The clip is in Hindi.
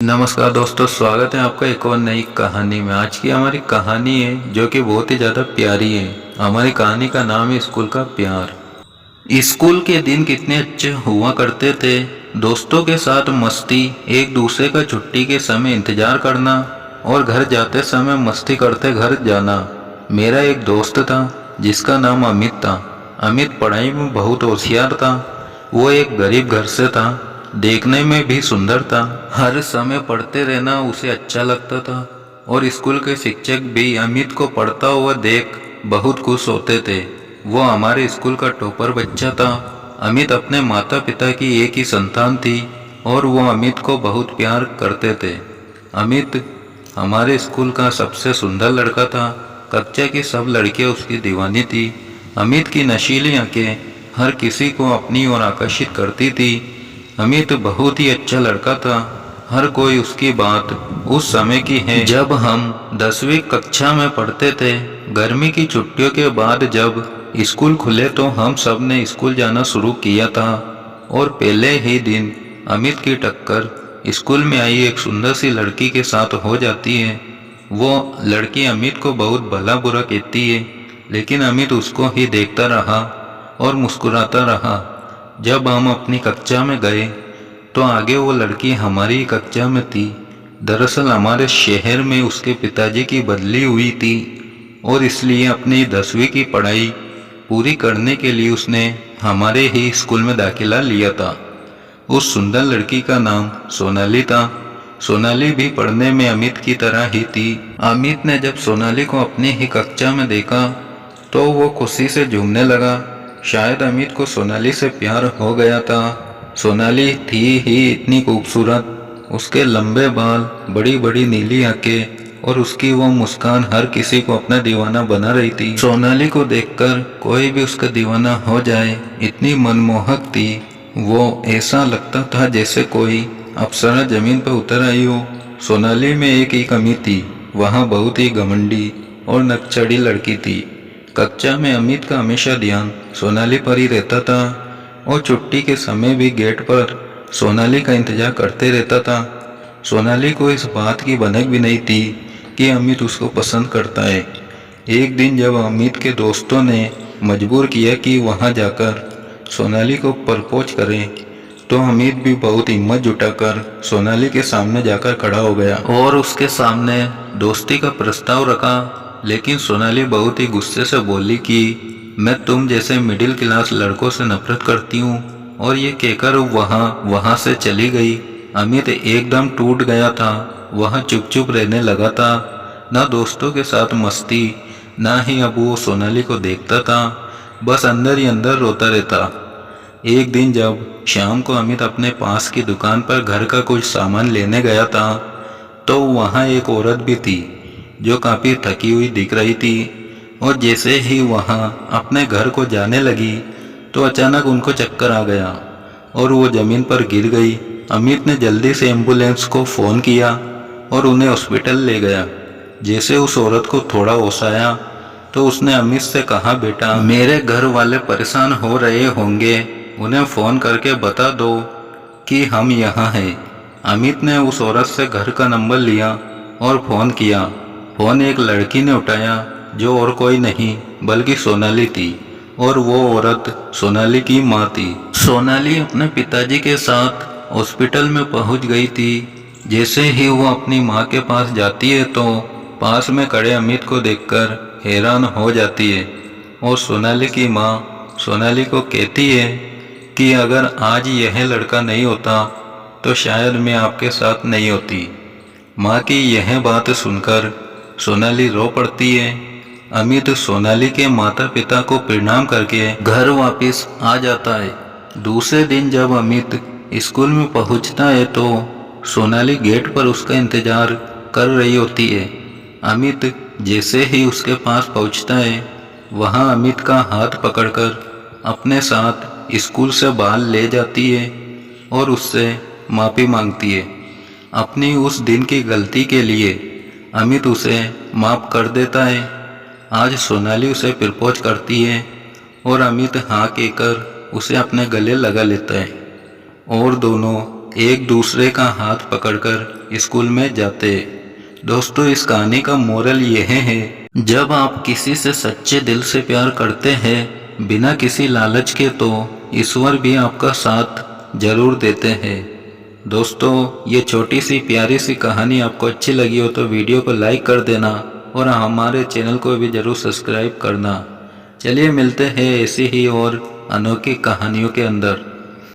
नमस्कार दोस्तों, स्वागत है आपका एक और नई कहानी में। आज की हमारी कहानी है जो कि बहुत ही ज़्यादा प्यारी है। हमारी कहानी का नाम है स्कूल का प्यार। स्कूल के दिन कितने अच्छे हुआ करते थे। दोस्तों के साथ मस्ती, एक दूसरे का छुट्टी के समय इंतजार करना और घर जाते समय मस्ती करते घर जाना। मेरा एक दोस्त था जिसका नाम अमित था। अमित पढ़ाई में बहुत होशियार था। वो एक गरीब घर से था, देखने में भी सुंदर था। हर समय पढ़ते रहना उसे अच्छा लगता था और स्कूल के शिक्षक भी अमित को पढ़ता हुआ देख बहुत खुश होते थे। वो हमारे स्कूल का टॉपर बच्चा था। अमित अपने माता पिता की एक ही संतान थी और वो अमित को बहुत प्यार करते थे। अमित हमारे स्कूल का सबसे सुंदर लड़का था। कक्षा की सब लड़कियां उसकी दीवानी थी। अमित की नशीली आंखें हर किसी को अपनी ओर आकर्षित करती थी। अमित बहुत ही अच्छा लड़का था। हर कोई उसकी बात उस समय की है जब हम 10वीं कक्षा में पढ़ते थे। गर्मी की छुट्टियों के बाद जब स्कूल खुले तो हम सब ने स्कूल जाना शुरू किया था और पहले ही दिन अमित की टक्कर स्कूल में आई एक सुंदर सी लड़की के साथ हो जाती है। वो लड़की अमित को बहुत भला बुरा कहती है, लेकिन अमित उसको ही देखता रहा और मुस्कुराता रहा। जब हम अपनी कक्षा में गए तो आगे वो लड़की हमारी कक्षा में थी। दरअसल हमारे शहर में उसके पिताजी की बदली हुई थी और इसलिए अपनी 10वीं की पढ़ाई पूरी करने के लिए उसने हमारे ही स्कूल में दाखिला लिया था। उस सुंदर लड़की का नाम सोनाली था। सोनाली भी पढ़ने में अमित की तरह ही थी। अमित ने जब सोनाली को अपनी ही कक्षा में देखा तो वो खुशी से झूमने लगा। शायद अमित को सोनाली से प्यार हो गया था। सोनाली थी ही इतनी खूबसूरत। उसके लंबे बाल, बड़ी बड़ी नीली आंखें और उसकी वो मुस्कान हर किसी को अपना दीवाना बना रही थी। सोनाली को देखकर कोई भी उसका दीवाना हो जाए, इतनी मनमोहक थी वो। ऐसा लगता था जैसे कोई अप्सरा जमीन पर उतर आई हो। सोनाली में एक ही कमी थी, वहाँ बहुत ही घमंडी और नकचड़ी लड़की थी। कक्षा में अमित का हमेशा ध्यान सोनाली पर ही रहता था और छुट्टी के समय भी गेट पर सोनाली का इंतजार करते रहता था। सोनाली को इस बात की भनक भी नहीं थी कि अमित उसको पसंद करता है। एक दिन जब अमित के दोस्तों ने मजबूर किया कि वहां जाकर सोनाली को प्रपोज करें, तो अमित भी बहुत हिम्मत जुटाकर सोनाली के सामने जाकर खड़ा हो गया और उसके सामने दोस्ती का प्रस्ताव रखा। लेकिन सोनाली बहुत ही गुस्से से बोली कि मैं तुम जैसे मिडिल क्लास लड़कों से नफरत करती हूँ, और ये कहकर वहाँ से चली गई। अमित एकदम टूट गया था। वह चुप चुप रहने लगा था। ना दोस्तों के साथ मस्ती, ना ही अब वो सोनाली को देखता था, बस अंदर ही अंदर रोता रहता। एक दिन जब शाम को अमित अपने पास की दुकान पर घर का कुछ सामान लेने गया था तो वहाँ एक औरत भी थी जो काफ़ी थकी हुई दिख रही थी। और जैसे ही वहाँ अपने घर को जाने लगी तो अचानक उनको चक्कर आ गया और वो ज़मीन पर गिर गई। अमित ने जल्दी से एम्बुलेंस को फ़ोन किया और उन्हें हॉस्पिटल ले गया। जैसे उस औरत को थोड़ा होश आया तो उसने अमित से कहा, बेटा मेरे घर वाले परेशान हो रहे होंगे, उन्हें फ़ोन करके बता दो कि हम यहाँ हैं। अमित ने उस औरत से घर का नंबर लिया और फ़ोन किया। फ़ोन एक लड़की ने उठाया जो और कोई नहीं बल्कि सोनाली थी, और वो औरत सोनाली की माँ थी। सोनाली अपने पिताजी के साथ हॉस्पिटल में पहुंच गई थी। जैसे ही वो अपनी माँ के पास जाती है तो पास में खड़े अमित को देखकर हैरान हो जाती है और सोनाली की माँ सोनाली को कहती है कि अगर आज यह लड़का नहीं होता तो शायद मैं आपके साथ नहीं होती। माँ की यह बात सुनकर सोनाली रो पड़ती है। अमित सोनाली के माता पिता को प्रणाम करके घर वापस आ जाता है। दूसरे दिन जब अमित स्कूल में पहुंचता है तो सोनाली गेट पर उसका इंतजार कर रही होती है। अमित जैसे ही उसके पास पहुंचता है, वहां अमित का हाथ पकड़कर अपने साथ स्कूल से बाहर ले जाती है और उससे माफ़ी मांगती है। अपनी उस दिन की गलती के लिए अमित उसे माफ़ कर देता है। आज सोनाली उसे प्रपोज करती है और अमित हाँ कहकर उसे अपने गले लगा लेता है और दोनों एक दूसरे का हाथ पकड़कर स्कूल में जाते। दोस्तों, इस कहानी का मोरल यह है, जब आप किसी से सच्चे दिल से प्यार करते हैं बिना किसी लालच के, तो ईश्वर भी आपका साथ जरूर देते हैं। दोस्तों, ये छोटी सी प्यारी सी कहानी आपको अच्छी लगी हो तो वीडियो को लाइक कर देना और हमारे चैनल को भी जरूर सब्सक्राइब करना। चलिए मिलते हैं ऐसी ही और अनोखी कहानियों के अंदर।